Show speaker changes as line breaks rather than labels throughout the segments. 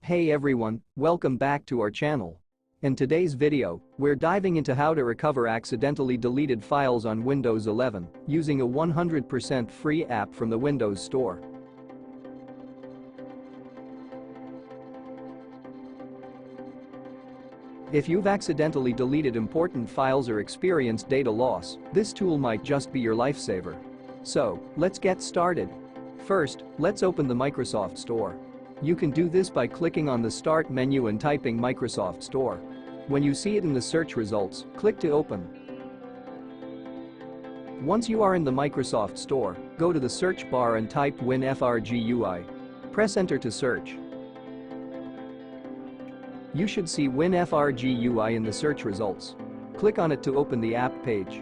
Hey everyone, welcome back to our channel. In today's video, we're diving into how to recover accidentally deleted files on Windows 11 using a 100% free app from the Windows Store. If you've accidentally deleted important files or experienced data loss, this tool might just be your lifesaver. So, let's get started. First, let's open the Microsoft Store. You can do this by clicking on the Start menu and typing Microsoft Store. When you see it in the search results, click to open. Once you are in the Microsoft Store, go to the search bar and type WinfrGUI. Press Enter to search. You should see WinfrGUI in the search results. Click on it to open the app page.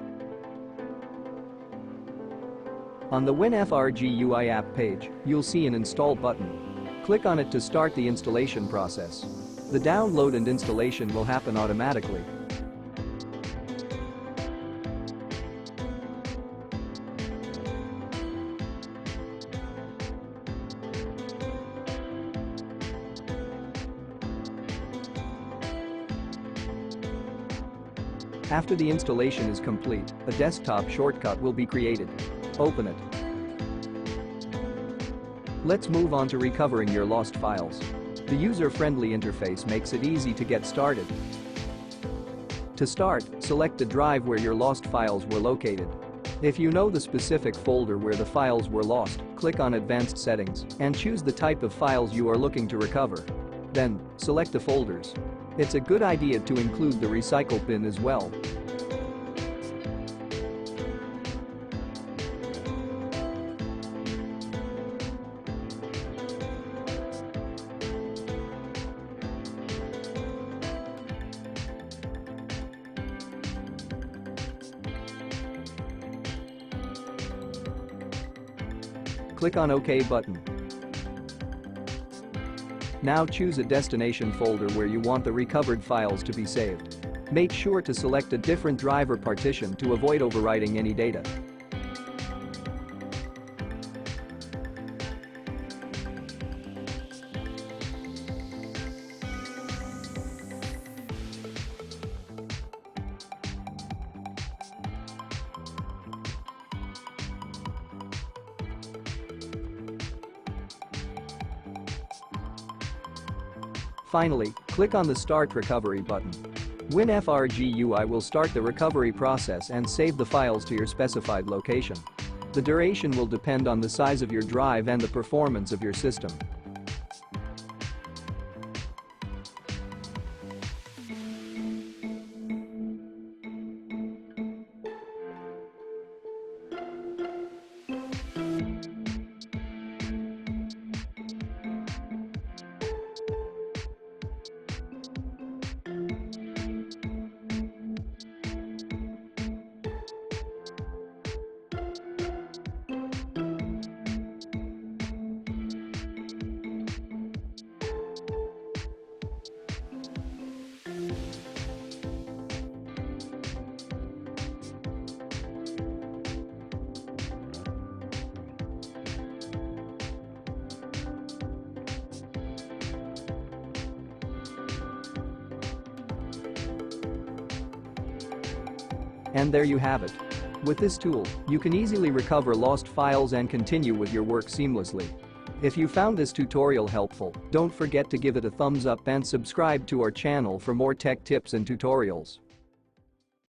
On the WinfrGUI app page, you'll see an Install button. Click on it to start the installation process. The download and installation will happen automatically. After the installation is complete, a desktop shortcut will be created. Open it. Let's move on to recovering your lost files. The user-friendly interface makes it easy to get started. To start, select the drive where your lost files were located. If you know the specific folder where the files were lost, click on Advanced Settings and choose the type of files you are looking to recover. Then, select the folders. It's a good idea to include the recycle bin as well. Click on OK button. Now choose a destination folder where you want the recovered files to be saved. Make sure to select a different drive or partition to avoid overwriting any data. Finally, click on the Start Recovery button. WinfrGUI will start the recovery process and save the files to your specified location. The duration will depend on the size of your drive and the performance of your system. And there you have it. With this tool, you can easily recover lost files and continue with your work seamlessly. If you found this tutorial helpful, don't forget to give it a thumbs up and subscribe to our channel for more tech tips and tutorials.